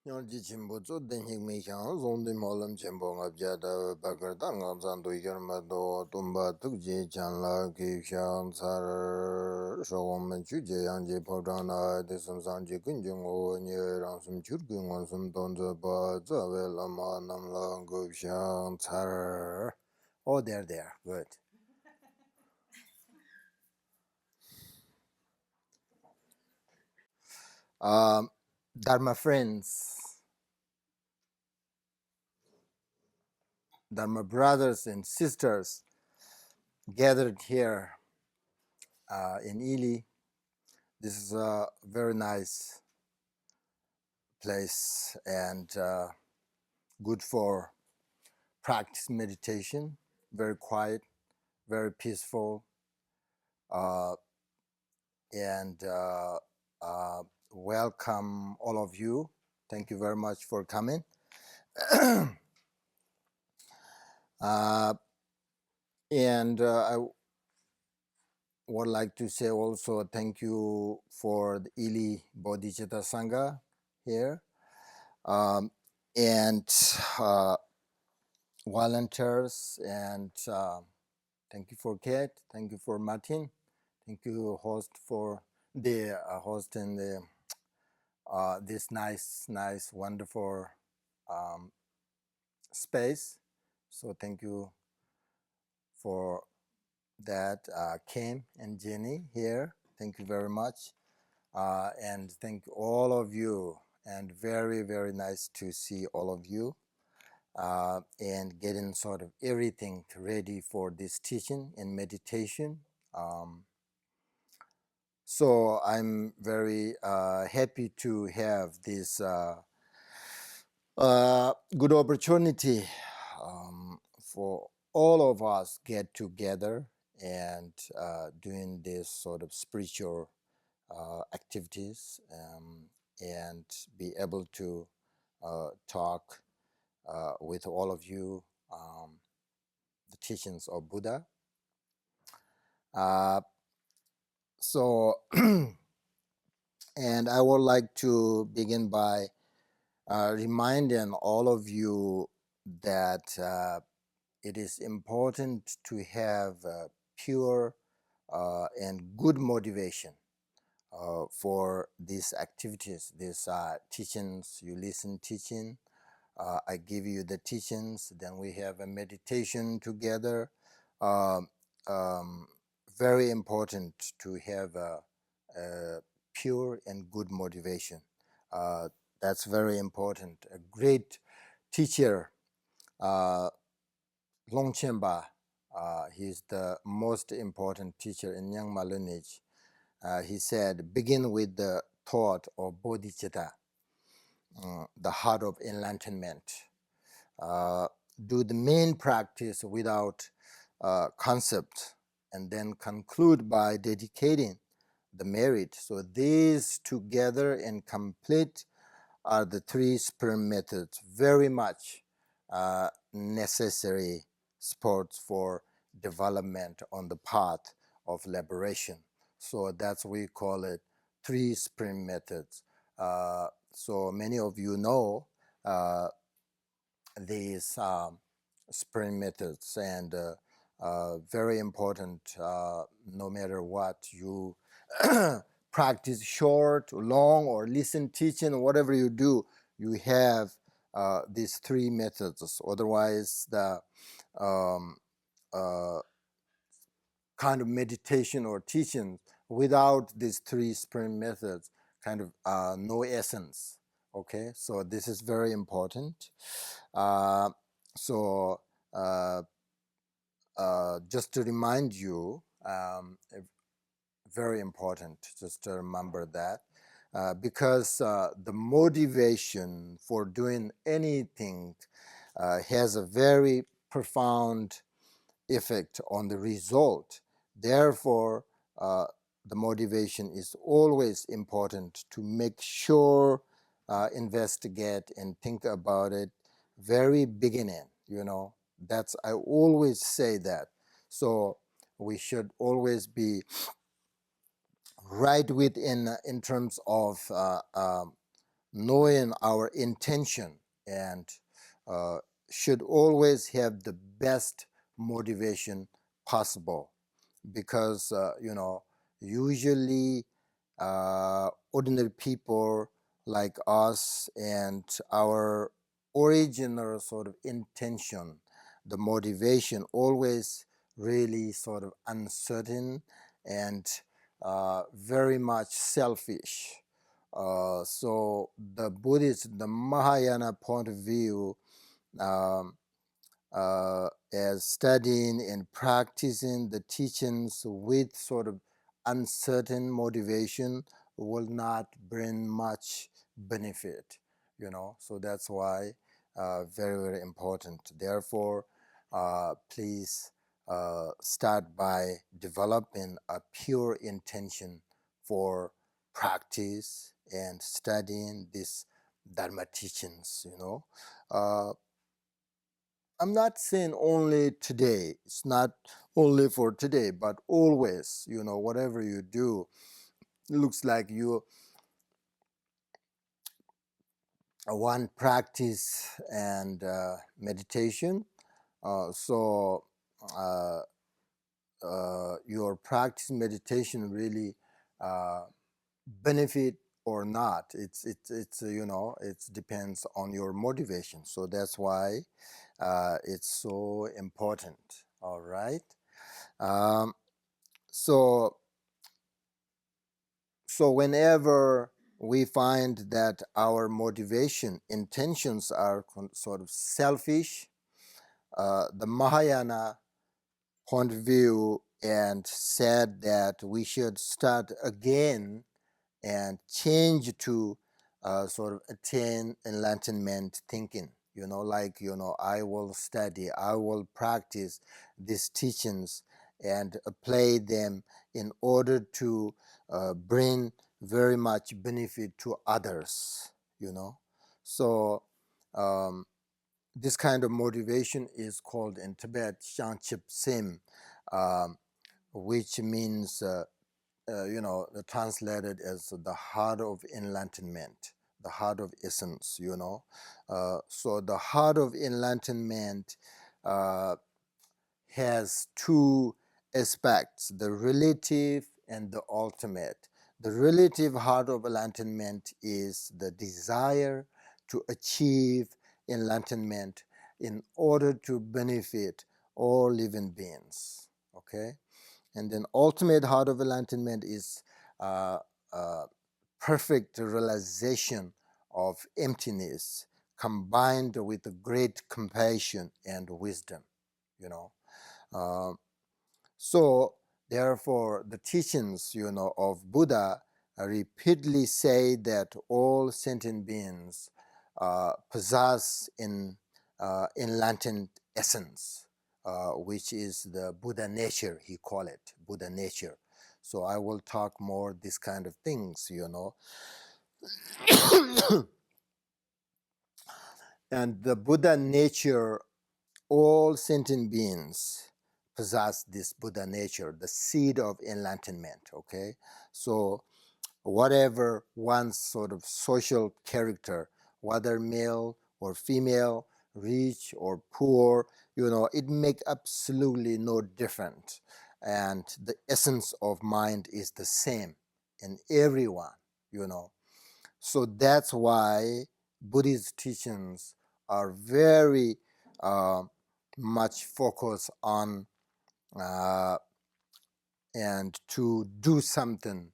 Dzogpachenpo denhik meishang zondi molam chenpo ngabjada bagarda ngabzan doigarma do tumba tukje chanla kishang tsar shogom manchu jayang je pogdana desam sanje kunjungo nye rangsum churgu ngansum donza ba zawe lama namla gubshang tsar. Oh, there, good. Dharma friends, Dharma brothers and sisters gathered here in Ely. This is a very nice place and good for practice meditation. Very quiet, very peaceful, and welcome all of you. Thank you very much for coming. And I would like to say also thank you for the Ely Bodhicitta Sangha here. And volunteers, and thank you for Kate, thank you for Martin, thank you host for the hosting the this nice wonderful space. So thank you for that, Kim and Jenny here. Thank you very much, and thank all of you, and very nice to see all of you. And getting sort of everything ready for this teaching and meditation. So I'm very happy to have this good opportunity for all of us get together and doing this sort of spiritual activities, and be able to talk with all of you the teachings of Buddha. So, and I would like to begin by reminding all of you that it is important to have pure and good motivation for these activities, these teachings. You listen teaching, I give you the teachings, then we have a meditation together. Very important to have a pure and good motivation. That's very important. A great teacher, Longchenpa, he's the most important teacher in Nyingma lineage. He said, begin with the thought of Bodhicitta, the heart of enlightenment. Do the main practice without concept, and then conclude by dedicating the merit. So these together and complete are the three spirit methods, very much necessary sports for development on the path of liberation. So that's we call it three spirit methods. So many of you know these spirit methods, and very important, no matter what you practice, short, long, or listen teaching, or whatever you do, you have these three methods. Otherwise, the kind of meditation or teaching without these three spirit methods, kind of no essence. Okay, so this is very important. So just to remind you, very important just to remember that, because the motivation for doing anything has a very profound effect on the result. Therefore, the motivation is always important to make sure, investigate and think about it very beginning, That's, I always say that. So we should always be right within, in terms of knowing our intention, and uh, should always have the best motivation possible, because usually ordinary people like us and our original sort of intention, the motivation always really sort of uncertain and very much selfish. So the Buddhist, the Mahayana point of view, um, as studying and practicing the teachings with sort of uncertain motivation will not bring much benefit, So that's why very, very important. Therefore, please start by developing a pure intention for practice and studying these Dharma teachings. Uh, I'm not saying only today. It's not only for today, but always, whatever you do, it looks like you want practice and meditation. So uh, your practice meditation really benefit or not. It's it depends on your motivation. So that's why it's so important. All right. Um, so so whenever we find that our motivation intentions are sort of selfish, the Mahayana point of view and said that we should start again and change to sort of attain enlightenment thinking. I will study, I will practice these teachings and apply them in order to bring very much benefit to others. So um, this kind of motivation is called in Tibet Shangchip Sim, um, which means translated as the heart of enlightenment, the heart of essence. So the heart of enlightenment uh, has two aspects, the relative and the ultimate. The relative heart of enlightenment is the desire to achieve enlightenment in order to benefit all living beings. Okay? And then ultimate heart of enlightenment is uh, uh, perfect realization of emptiness combined with a great compassion and wisdom, you know. Uh, so therefore, the teachings, of Buddha repeatedly say that all sentient beings possess in enlightened essence, which is the Buddha nature. He call it Buddha nature. So I will talk more this kind of things. And the Buddha nature, all sentient beings possess this Buddha nature, the seed of enlightenment. Okay, so whatever one's sort of social character, whether male or female, rich or poor, it makes absolutely no difference. And the essence of mind is the same in everyone, you know. So that's why Buddhist teachings are very uh, much focused on uh, and to do something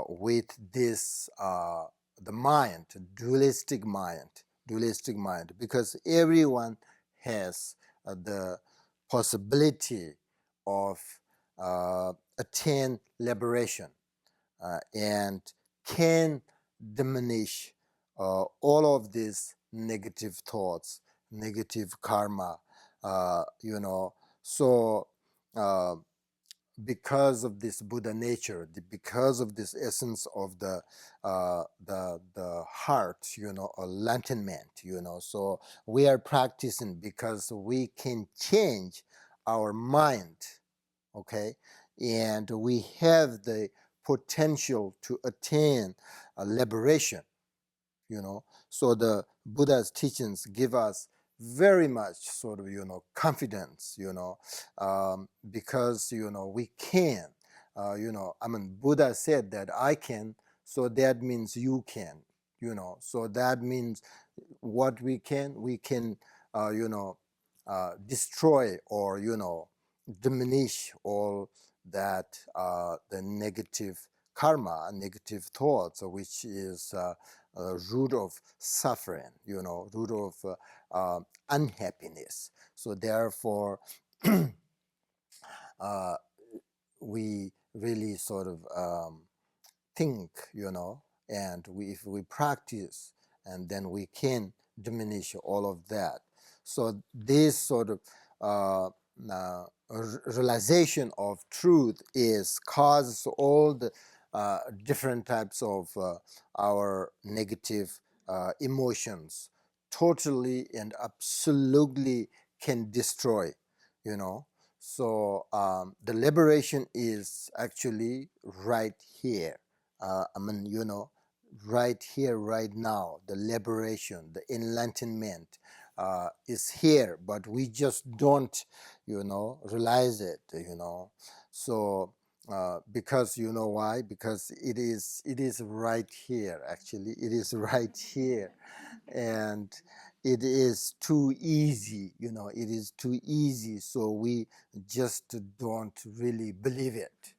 with this the mind, dualistic mind, because everyone has the possibility of attain liberation and can diminish all of these negative thoughts, negative karma, So uh, because of this Buddha nature, because of this essence of the heart, enlightenment, So we are practicing because we can change our mind, okay, and we have the potential to attain liberation. So the Buddha's teachings give us very much sort of, confidence, because, we can, Buddha said that I can, so that means you can, so that means what we can, destroy or, diminish all that, the negative karma, negative thoughts, which is root of suffering, root of unhappiness. So therefore, uh, we really sort of think, and if we practice, and then we can diminish all of that. So this sort of realization of truth is causes all the different types of our negative emotions totally and absolutely can destroy, you know. So the liberation is actually right here. Right here, right now, the liberation, the enlightenment is here, but we just don't, realize it, So because you know why? Because it is right here. Actually, it is right here, and it is too easy. It is too easy. So we just don't really believe it.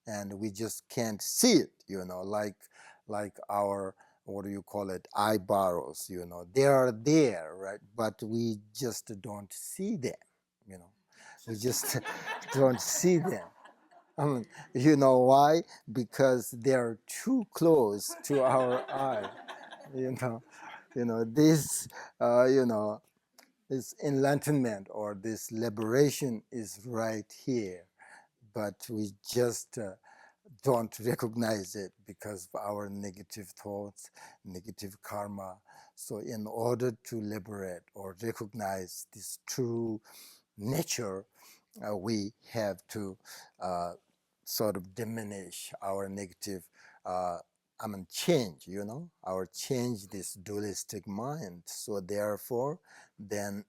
And we just can't see it. Like our, what do you call it, eyebrows. They are there, right? But we just don't see them. We just don't see them. You know why? Because they're too close to our eye. You know, this, this enlightenment or this liberation is right here, but we just don't recognize it because of our negative thoughts, negative karma. So, in order to liberate or recognize this true nature, we have to sort of diminish our negative, change, change this dualistic mind. So therefore, then,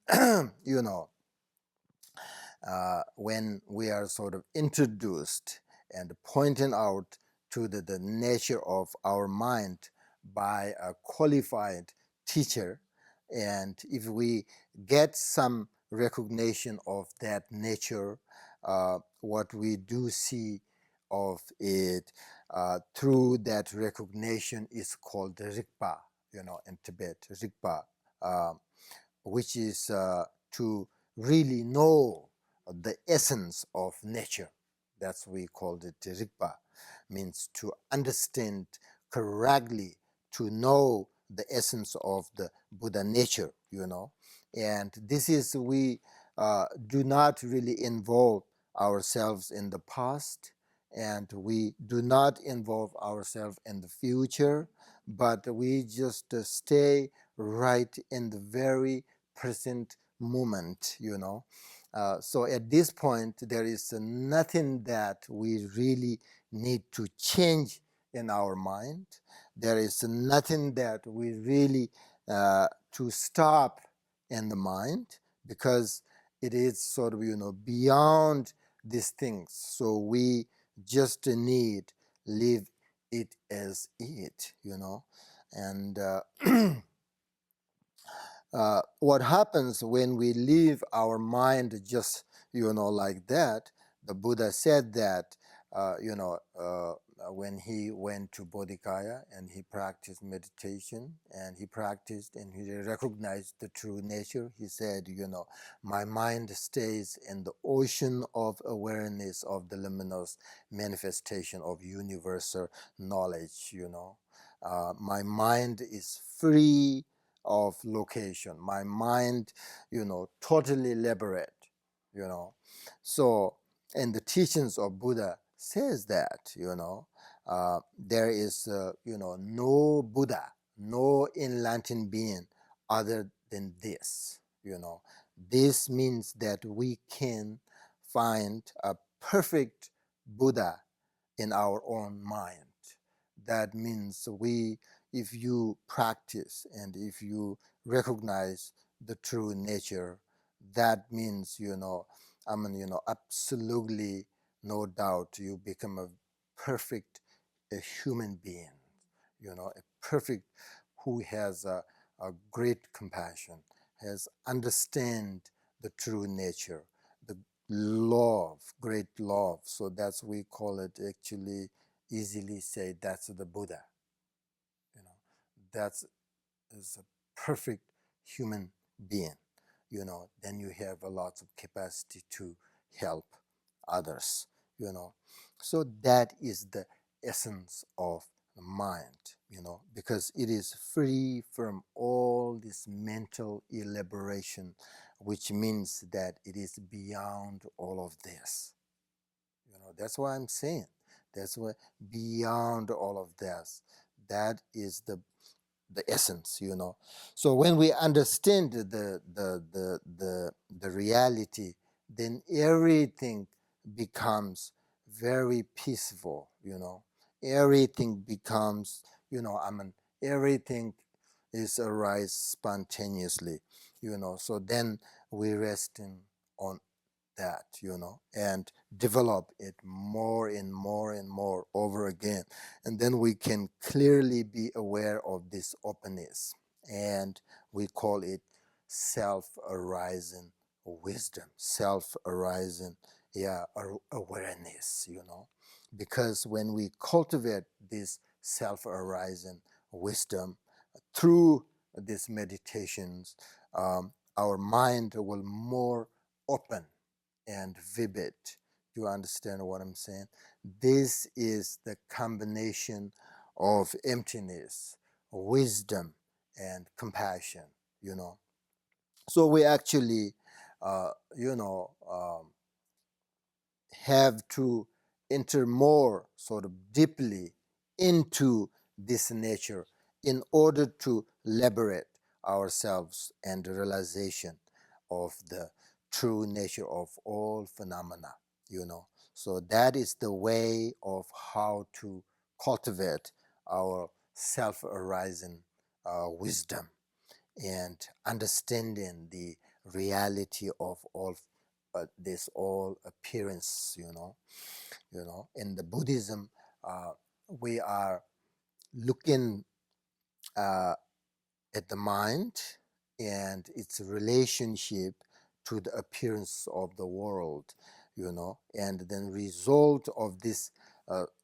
when we are sort of introduced and pointing out to the nature of our mind by a qualified teacher, and if we get some recognition of that nature, what we do see of it through that recognition is called the Rigpa, in Tibet, Rigpa, which is to really know the essence of nature. That's we called it Rigpa, means to understand correctly, to know the essence of the Buddha nature, And this is, we do not really involve ourselves in the past, and we do not involve ourselves in the future, but we just stay right in the very present moment, So at this point, there is nothing that we really need to change in our mind. There is nothing that we really to stop in the mind, because it is sort of, beyond these things. So we just need leave it as it, And what happens when we leave our mind just, like that? The Buddha said that, when he went to Bodhikaya and he practiced meditation and he practiced and he recognized the true nature, he said, my mind stays in the ocean of awareness of the luminous manifestation of universal knowledge, My mind is free of location. My mind, totally liberate, So, and the teachings of Buddha says that, there is, no Buddha, no enlightened being other than this, This means that we can find a perfect Buddha in our own mind. That means we, if you practice and if you recognize the true nature, that means, absolutely no doubt you become a perfect a human being, a perfect who has a great compassion, has understand the true nature, the love, great love. So that's we call it actually easily say that's the Buddha. That's is a perfect human being. Then you have a lot of capacity to help others. So that is the essence of the mind. Because it is free from all this mental elaboration, which means that it is beyond all of this. That's why I'm saying. That's why beyond all of this, that is the essence. So when we understand the reality, then everything becomes very peaceful. Everything becomes, everything is arise spontaneously. So then we resting on that, and develop it more and more and more over again. And then we can clearly be aware of this openness. And we call it self-arising wisdom, self-arising, awareness, Because when we cultivate this self-arising wisdom through these meditations, our mind will more open and vivid. Do you understand what I'm saying? This is the combination of emptiness, wisdom, and compassion, So we actually, uh, you know, um, have to enter more sort of deeply into this nature in order to liberate ourselves and the realization of the true nature of all phenomena, So that is the way of how to cultivate our self-arising wisdom and understanding the reality of all this all appearance. In the Buddhism, we are looking uh, at the mind and its relationship to the appearance of the world, and then result of this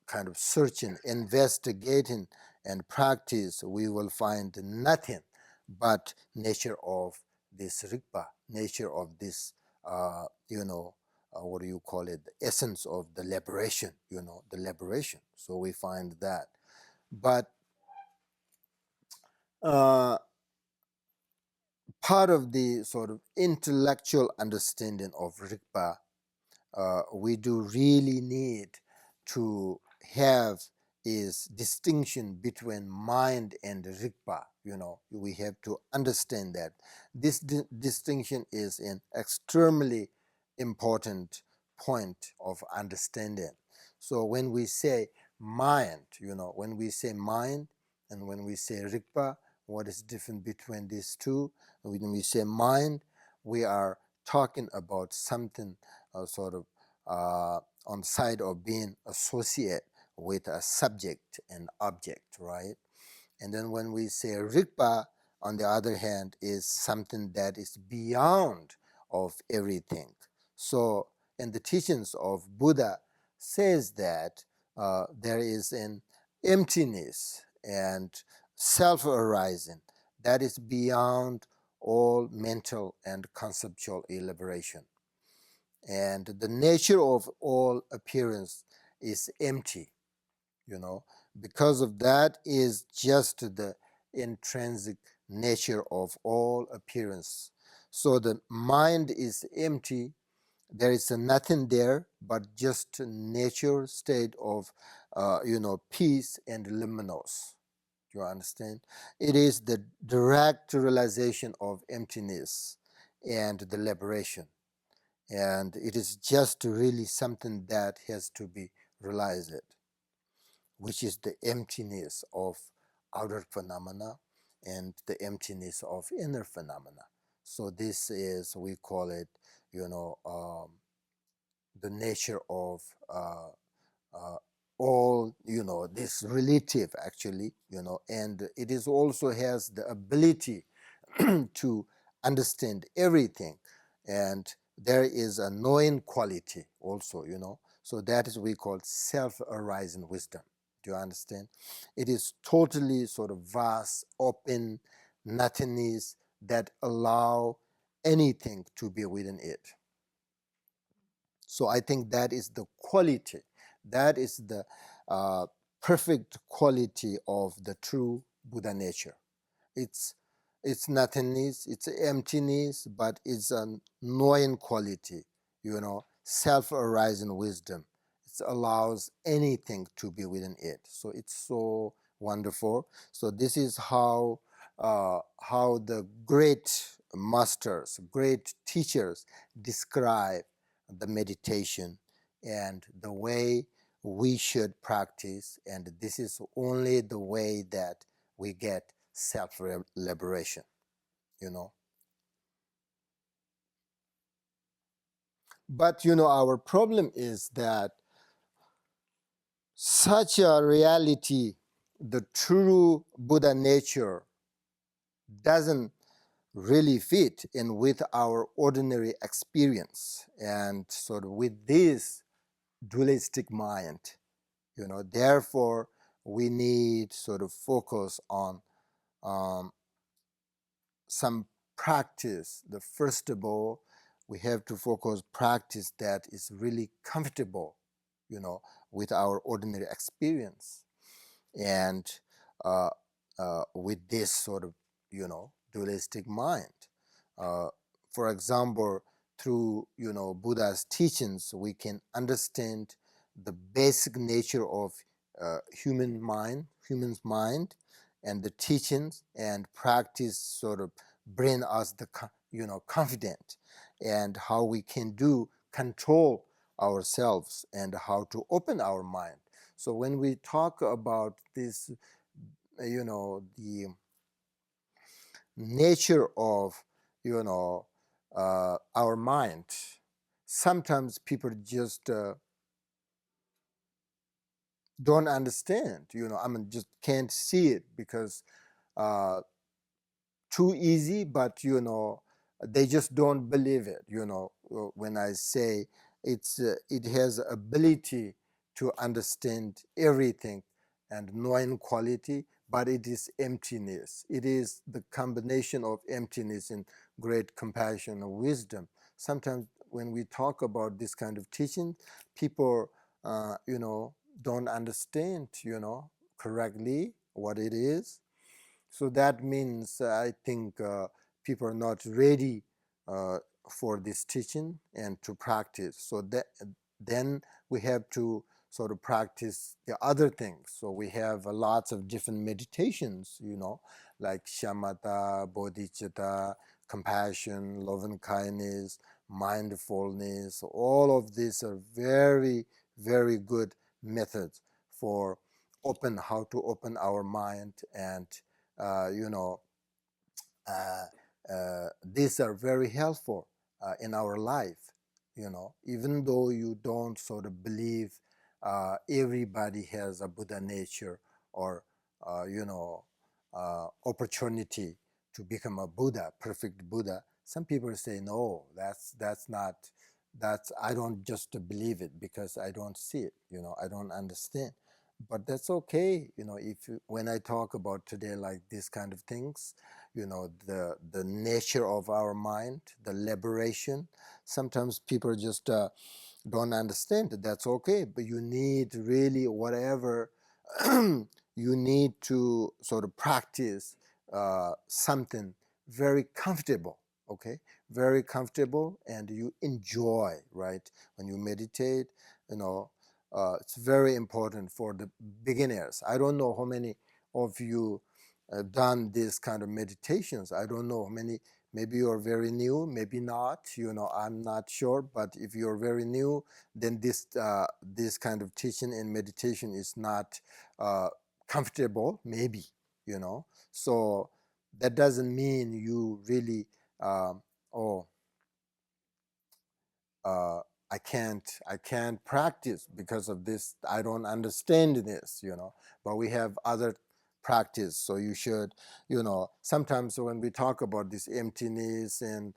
kind of searching, investigating, and practice, we will find nothing but nature of this Rigpa, nature of this, what do you call it, the essence of the liberation, the liberation. So we find that. But uh, part of the sort of intellectual understanding of Rigpa, we do really need to have is distinction between mind and Rigpa. We have to understand that this distinction is an extremely important point of understanding. So when we say mind, when we say mind and when we say Rigpa, what is different between these two? When we say mind, we are talking about something sort of on the side of being associated with a subject and object, right? And then when we say Rigpa, on the other hand, is something that is beyond of everything. So in the teachings of Buddha says that there is an emptiness and self-arising that is beyond all mental and conceptual elaboration. And the nature of all appearance is empty, because of that is just the intrinsic nature of all appearance. So the mind is empty, there is nothing there but just a nature state of peace and luminous. You understand? It is the direct realization of emptiness and the liberation. And it is just really something that has to be realized, which is the emptiness of outer phenomena and the emptiness of inner phenomena. So this is, we call it, the nature of uh, all, this relative actually, and it is also has the ability to understand everything, and there is a knowing quality also, so that is we call self-arising wisdom. Do you understand? It is totally sort of vast, open nothingness that allow anything to be within it. So I think that is the quality, that is the perfect quality of the true Buddha nature. It's it's nothingness, it's emptiness, but it's a knowing quality, self-arising wisdom. It allows anything to be within it. So it's so wonderful. So this is how the great masters, great teachers describe the meditation and the way we should practice, and this is only the way that we get self-liberation, But, our problem is that such a reality, the true Buddha nature, doesn't really fit in with our ordinary experience and sort of with this dualistic mind, Therefore, we need sort of focus on um, some practice. The first of all, we have to focus practice that is really comfortable, with our ordinary experience, and uh, with this sort of, dualistic mind. Uh, for example, through, Buddha's teachings, we can understand the basic nature of human's mind, and the teachings and practice sort of bring us the confident, and how we can do control ourselves and how to open our mind. So when we talk about this, the nature of, our mind, sometimes people just don't understand. I mean, just can't see it because uh, too easy, but they just don't believe it. When I say it has ability to understand everything and knowing quality, but it is emptiness. It is the combination of emptiness and great compassion and wisdom. Sometimes when we talk about this kind of teaching, people don't understand correctly what it is. So that means I think people are not ready uh, for this teaching and to practice. So that then we have to sort of practice the other things. So we have lots of different meditations, like shamatha, bodhicitta, compassion, loving kindness, mindfulness. All of these are very, very good methods for how to open our mind, and uh, you know, uh, these are very helpful in our life. Even though you don't sort of believe everybody has a Buddha nature or opportunity to become a Buddha, perfect Buddha. Some people say no, that's not. That's I don't just believe it because I don't see it. I don't understand. But that's okay. If when I talk about today like this kind of things, the nature of our mind, the liberation. Sometimes people just don't understand it. That's okay, but you need really whatever you need to sort of practice something very comfortable. Okay, very comfortable, and you enjoy, right? When you meditate, it's very important for the beginners. I don't know how many of you done this kind of meditations. I don't know how many. Maybe you're very new, maybe not. I'm not sure. But if you're very new, then this kind of teaching and meditation is not comfortable. Maybe you know. So that doesn't mean you really, oh, uh, I can't practice because of this. I don't understand this, you know. But we have other practice, so you should, you know. Sometimes when we talk about this emptiness and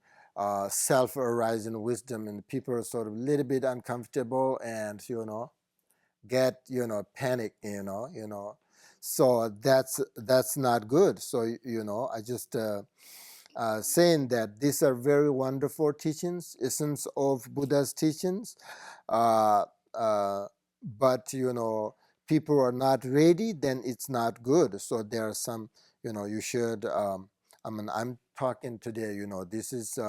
self-arising wisdom, and people are sort of a little bit uncomfortable, and you know, get panic, So that's not good. So you know, I just. Saying that these are very wonderful teachings, essence of Buddha's teachings, uh, uh, but you know, people are not ready, then it's not good. So there are some, you know, you should. I mean, I'm talking today. You know, this is.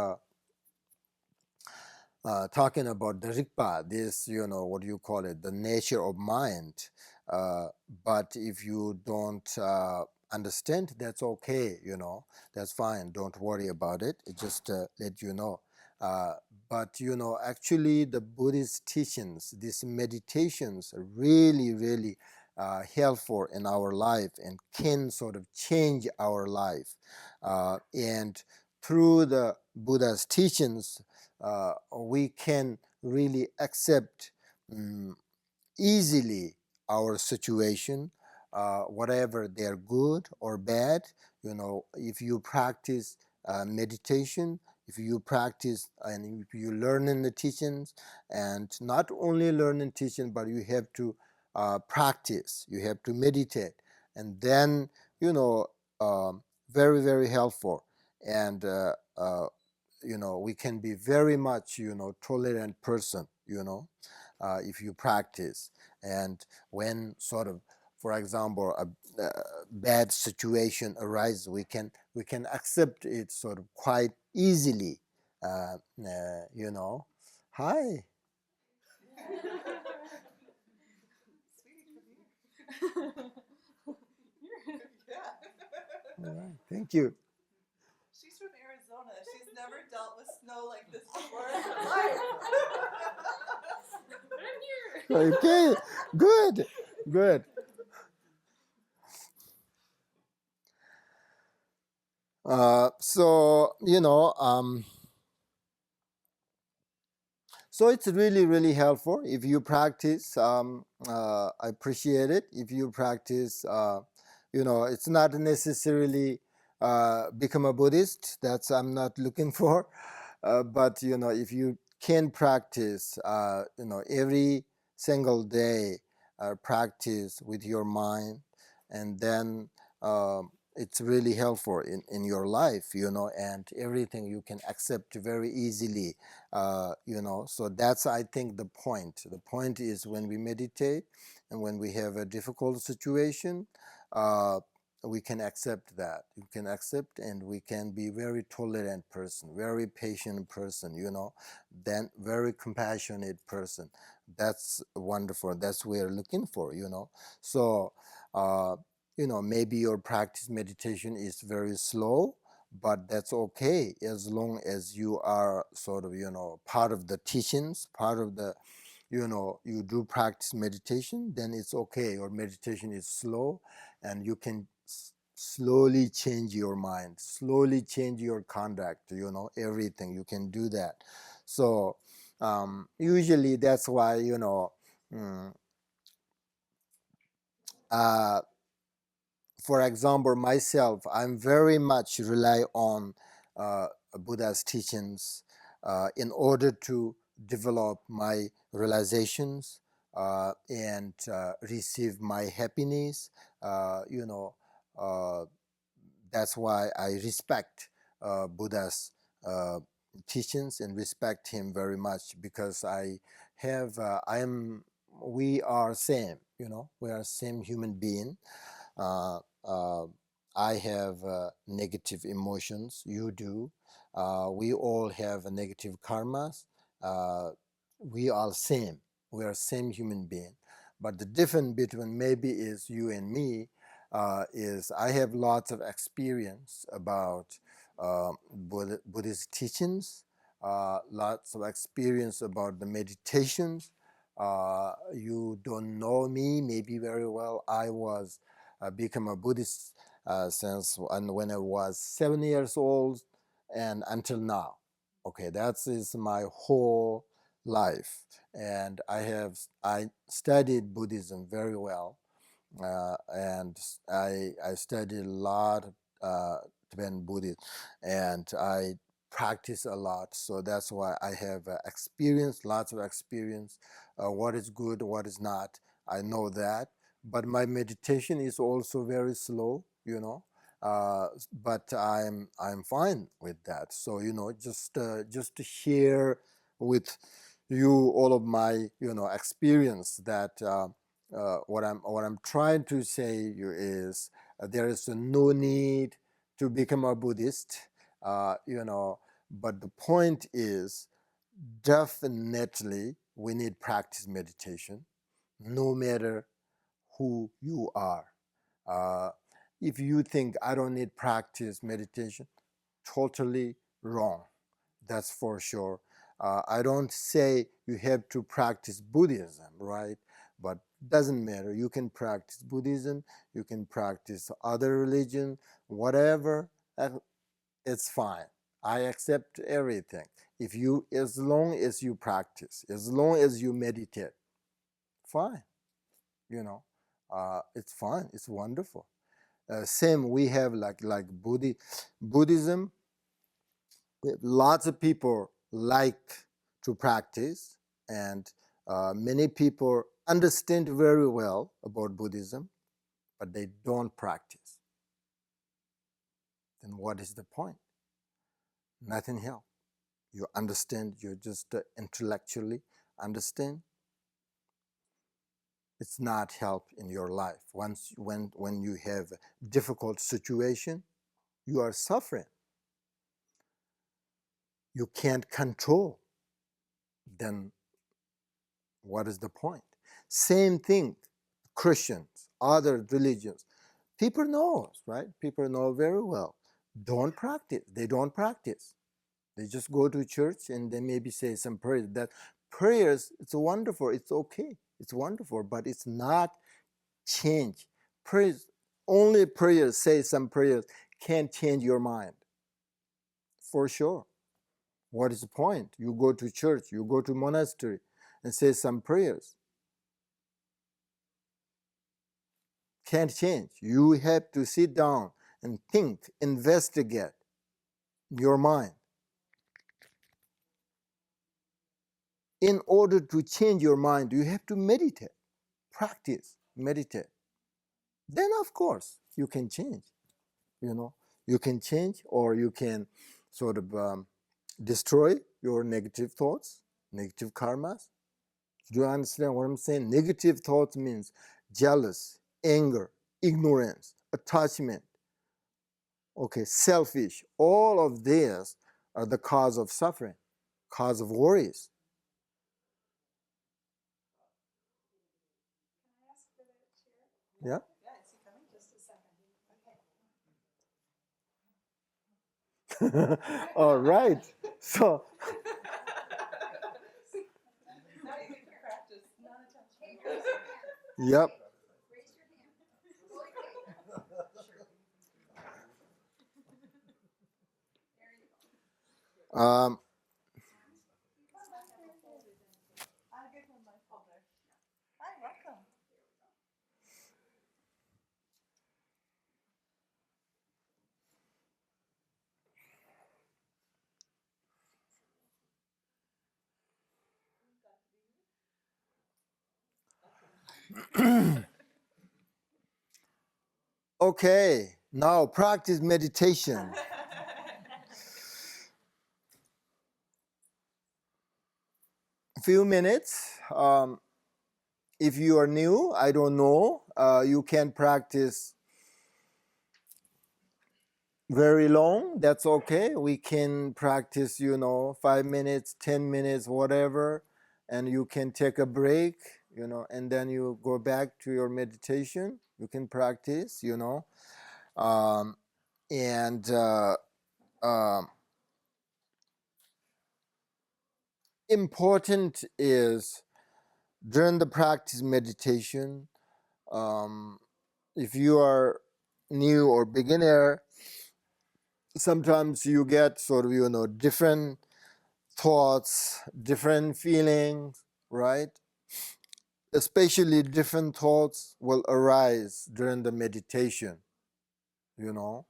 Talking about the Rigpa, this, you know, what do you call it, the nature of mind. Uh, but if you don't understand, that's okay, you know, that's fine. Don't worry about it. It just let you know. Uh, but, you know, actually the Buddhist teachings, these meditations are really, really helpful in our life and can sort of change our life. And through the Buddha's teachings, we can really accept easily our situation, whatever they're good or bad. You know, if you practice meditation, if you practice and if you learn in the teachings, and not only learn in teaching, but you have to practice, you have to meditate, and then, you know, very, very helpful. And you know, we can be very much, you know, tolerant person, you know, if you practice. And when sort of, for example, a bad situation arises, we can accept it sort of quite easily. You know, hi. All right, thank you. She's from Arizona. She's never dealt with snow like this before in her life. But I'm here. Okay, good, good. So you know, so it's really, really helpful if you practice. I appreciate it if you practice. You know, it's not necessarily become a Buddhist. That's I'm not looking for. But you know, if you can practice, you know, every single day, practice with your mind, and then it's really helpful in your life, you know, and everything you can accept very easily, you know. So that's, I think, the point. The point is when we meditate and when we have a difficult situation, uh, we can accept that. We can accept, and we can be very tolerant person, very patient person, you know, then very compassionate person. That's wonderful. That's what we're looking for, you know. So, you know, maybe your practice meditation is very slow, but that's okay as long as you are sort of, you know, part of the teachings, part of the, you know, you do practice meditation, then it's okay. Your meditation is slow, and you can slowly change your mind, slowly change your conduct, you know, everything. You can do that. So usually that's why, you know, mm, uh, for example, myself, I'm very much rely on Buddha's teachings in order to develop my realizations and receive my happiness. You know, uh, that's why I respect Buddha's uh, teachings and respect him very much, because I am, we are same, you know, we are same human being. uh, uh, I have negative emotions. You do. We all have a negative karmas. Uh, we are same. We are same human being. But the difference between maybe is you and me is I have lots of experience about Buddhist teachings, lots of experience about the meditations. You don't know me maybe very well. I was become a Buddhist since when I was 7 years old and until now. Okay, that is my whole life, and I studied Buddhism very well, and I studied a lot Tibetan Buddhism, and I practice a lot. So that's why I have experience, lots of experience. What is good, what is not, I know that. But my meditation is also very slow, you know. But I'm fine with that. So just to share with you all of my experience that. What I'm trying to say you is there is no need to become a Buddhist, but the point is definitely we need practice meditation, no matter who you are. Uh, if you think I don't need practice meditation, totally wrong. That's for sure. I don't say you have to practice Buddhism, right? But doesn't matter. You can practice Buddhism, you can practice other religion, whatever. It's fine. I accept everything. As long as you practice, as long as you meditate, fine. You know, it's fine. It's wonderful. Same. We have like Buddhism. Lots of people like to practice, and many people understand very well about Buddhism, but they don't practice. Then what is the point? Nothing helps. You understand, you just intellectually understand. It's not help in your life. When you have a difficult situation, you are suffering. You can't control. Then what is the point? Same thing, Christians, other religions. People know, right? People know very well. Don't practice. They don't practice. They just go to church and they maybe say some prayers. That prayers, it's wonderful. It's okay. It's wonderful, but it's not change. Prayers, only prayers, say some prayers, can't change your mind. For sure. What is the point? You go to church, you go to monastery and say some prayers. Can't change. You have to sit down and think, investigate your mind. In order to change your mind, you have to meditate, practice, meditate. Then, of course, you can change. You can change, or you can sort of destroy your negative thoughts, negative karmas. Do you understand what I'm saying? Negative thoughts means jealous, anger, ignorance, attachment, okay, selfish. All of these are the cause of suffering, cause of worries. Yeah? All right. So, yep. Um, okay, now practice meditation. A few minutes. If you are new, I don't know, you can practice very long. That's okay. We can practice, 5 minutes, 10 minutes, whatever, and you can take a break, and then you go back to your meditation. You can practice, Um, and important is during the practice meditation, if you are new or beginner, sometimes you get sort of, different thoughts, different feelings, right? Especially different thoughts will arise during the meditation, you know.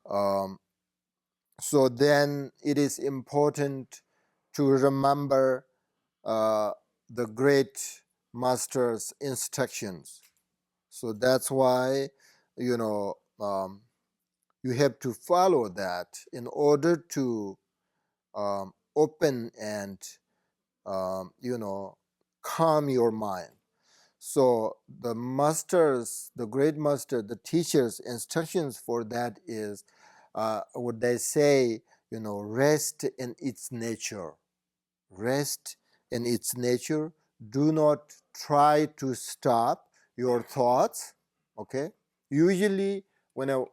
Um, so then it is important to remember the great master's instructions. So that's why, you know, you have to follow that in order to open and, calm your mind. So the masters, the great master, the teachers' instructions for that is what they say, rest in its nature. Rest in its nature. Do not try to stop your thoughts. Okay. Usually, when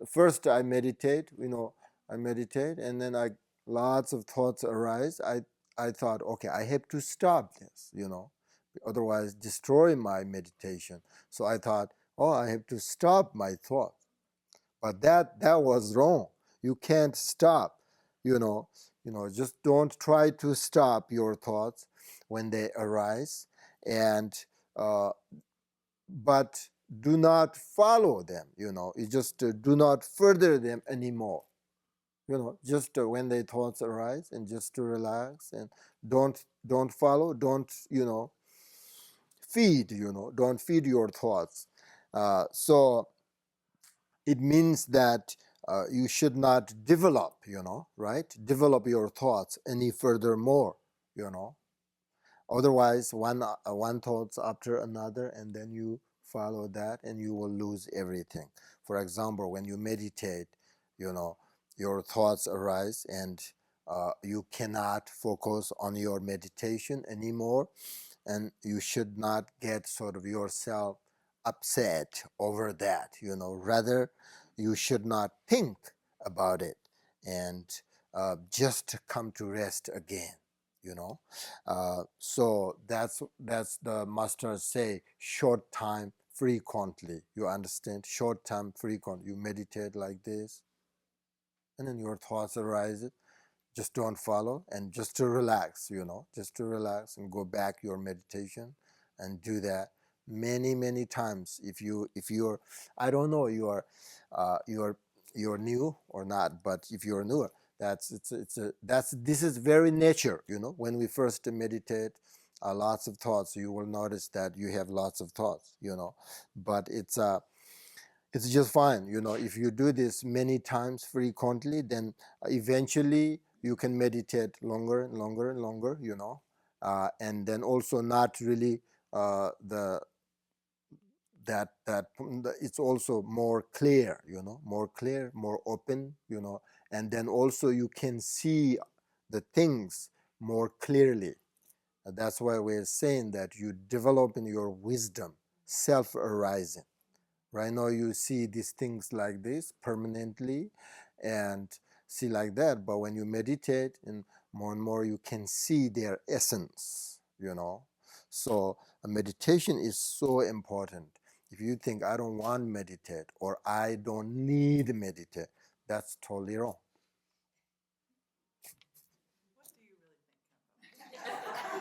first I meditate, I meditate, and then lots of thoughts arise. I thought, okay, I have to stop this. Otherwise destroy my meditation. So I thought, oh, I have to stop my thought. But that was wrong. You can't stop. You know, just don't try to stop your thoughts when they arise, and but do not follow them. You just do not further them anymore. Just when the thoughts arise, and just to relax, and don't follow. Don't feed. Don't feed your thoughts. So it means that you should not develop, right? Develop your thoughts any furthermore, you know. Otherwise, one thoughts after another, and then you follow that, and you will lose everything. For example, when you meditate, you know, your thoughts arise, and you cannot focus on your meditation anymore, and you should not get sort of yourself upset over that. Rather, you should not think about it, and just come to rest again. So that's the masters say, short time frequently. You understand? Short time frequent. You meditate like this, and then your thoughts arise. Just don't follow, and just to relax, just to relax and go back your meditation, and do that many times. If you're, I don't know, you're new or not, but if you're newer, this is very nature. When we first meditate, lots of thoughts, you will notice that you have lots of thoughts, but it's just fine. If you do this many times frequently, then eventually you can meditate longer and longer and longer, and then also not really the that it's also more clear, more clear, more open, and then also you can see the things more clearly. That's why we're saying that you develop in your wisdom, self-arising. Right now you see these things like this permanently, and see like that, but when you meditate, and more you can see their essence. So a meditation is so important. If you think, I don't want to meditate, or I don't need to meditate, that's totally wrong.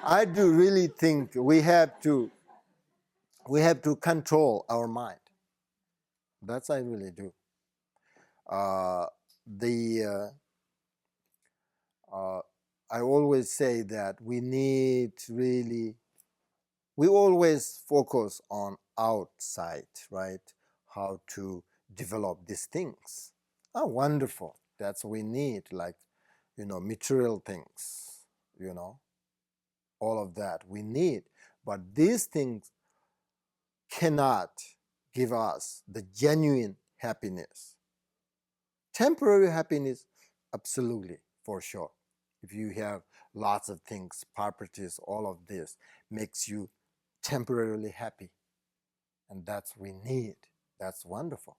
I do really think we have to control our mind. That's I really do. The I always say that we always focus on outside, right? How to develop these things. Oh, wonderful. That's what we need, like, material things, all of that we need. But these things cannot give us the genuine happiness. Temporary happiness, absolutely, for sure. If you have lots of things, properties, all of this makes you temporarily happy. And that's we need. That's wonderful.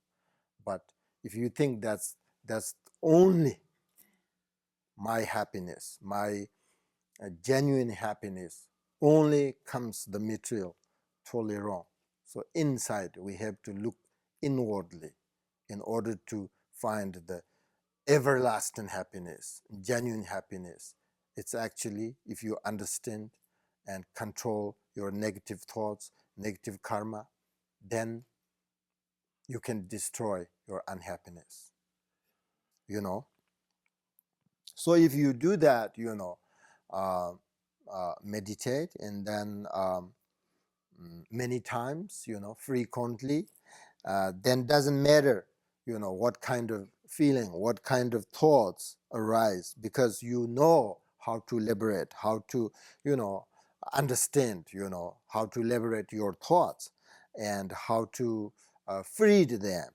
But if you think that's only my happiness, my genuine happiness, only comes the material, totally wrong. So inside we have to look inwardly in order to find the everlasting happiness, genuine happiness. It's actually if you understand and control your negative thoughts, negative karma, then you can destroy your unhappiness, you know. So if you do that, uh, meditate, and then many times, frequently, then doesn't matter, what kind of feeling, what kind of thoughts arise, because you know how to liberate, how to, understand, how to liberate your thoughts and how to free them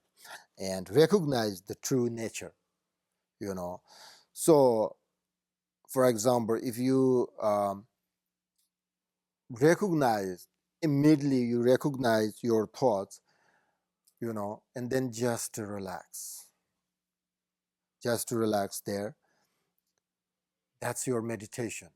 and recognize the true nature, you know. So, for example, if you recognize, immediately you recognize your thoughts, and then just to relax, there. That's your meditation.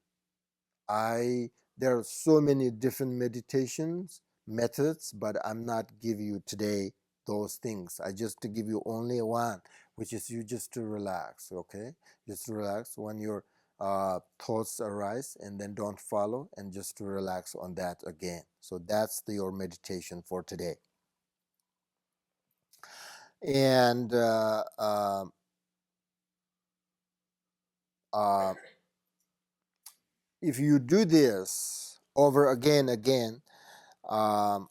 There are so many different meditations methods, but I'm not give you today those things. I just to give you only one, which is you just to relax, okay? Just to relax when your thoughts arise, and then don't follow, and just to relax on that again. So that's your meditation for today. And if you do this over again, um,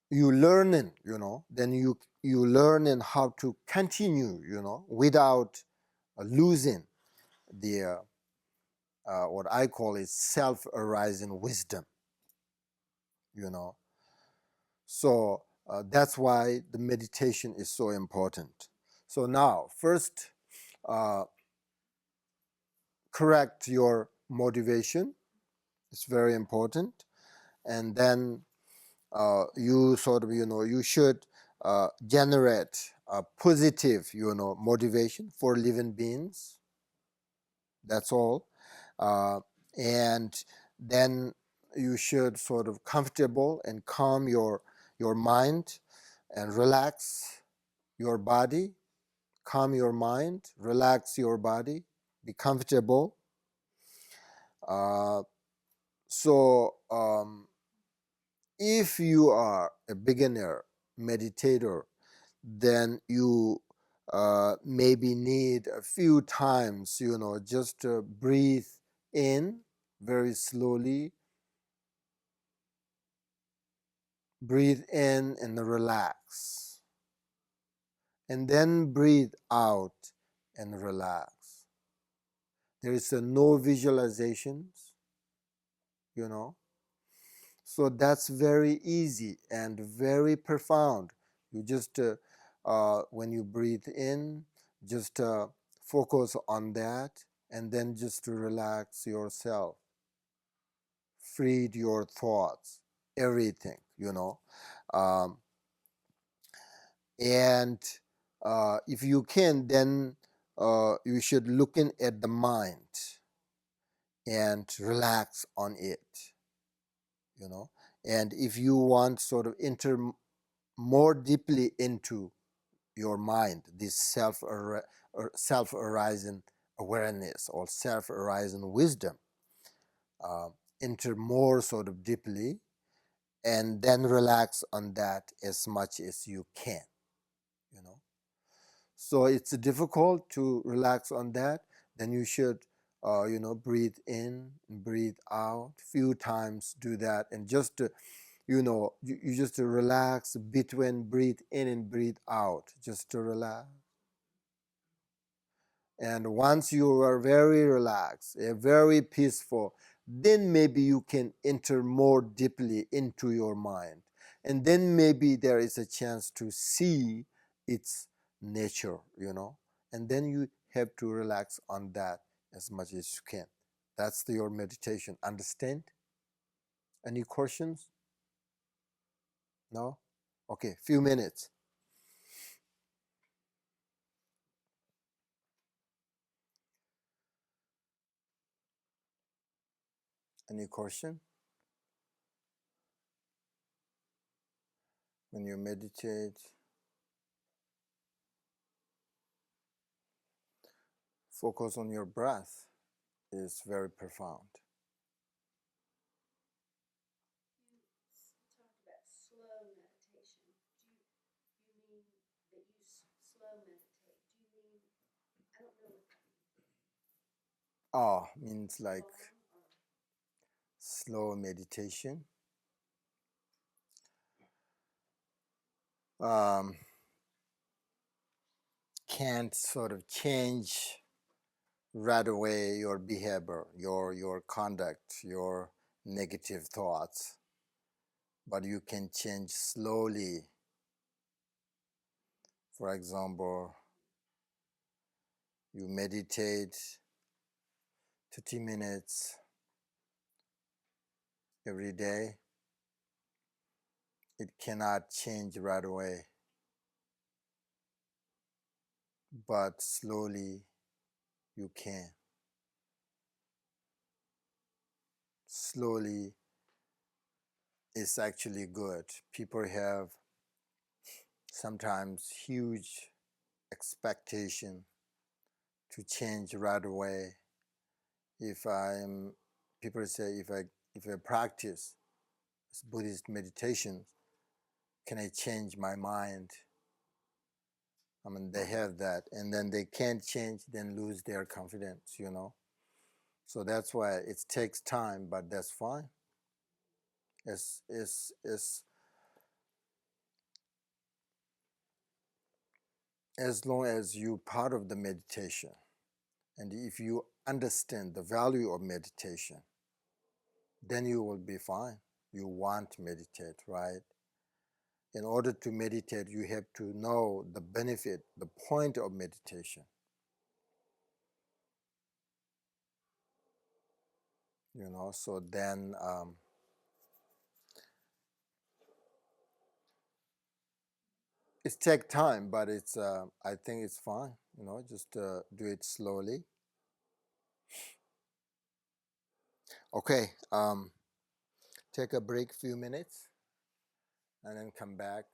you learning, then you learning how to continue, without losing the what I call is self-arising wisdom, you know. So that's why the meditation is so important. So now, first, correct your motivation. It's very important. And then you sort of, you should generate a positive, motivation for living beings. That's all. And then you should sort of comfortable and calm your mind and relax your body, calm your mind, relax your body, be comfortable. So if you are a beginner meditator, then you maybe need a few times, just to breathe in very slowly, breathe in and relax, and then breathe out and relax. There is no visualizations, So that's very easy and very profound. You just, when you breathe in, just focus on that, and then just to relax yourself, freed your thoughts, everything, Um, and if you can, then you should look in at the mind and relax on it, And if you want sort of enter more deeply into your mind, this self-arising awareness or self-arising wisdom, enter more sort of deeply, and then relax on that as much as you can, So it's difficult to relax on that. Then you should, breathe in and breathe out. Few times do that, and just you just relax between breathe in and breathe out, just to relax. And once you are very relaxed, very peaceful, then maybe you can enter more deeply into your mind. And then maybe there is a chance to see its nature, And then you have to relax on that as much as you can. That's your meditation. Understand? Any questions? No? Okay, few minutes. Any question? when you meditate, focus on your breath is very profound. You talked about slow meditation. Do you mean that you slow meditate? Do you mean, I don't know what that means. Means like slow meditation. Can't sort of change right away your behavior, your conduct, your negative thoughts, but you can change slowly. For example, you meditate 30 minutes every day. It cannot change right away, but slowly you can. Slowly is actually good. People have sometimes huge expectation to change right away. People say if I practice Buddhist meditation, can I change my mind? I mean, they have that, and then they can't change, then lose their confidence, you know. So that's why it takes time, but that's fine. It's as long as you're part of the meditation, and if you understand the value of meditation, then you will be fine. You want to meditate, right? In order to meditate, you have to know the benefit, the point of meditation. You know, so then it takes time, but it's I think it's fine. You know, just do it slowly. Okay, take a break, few minutes, and then come back.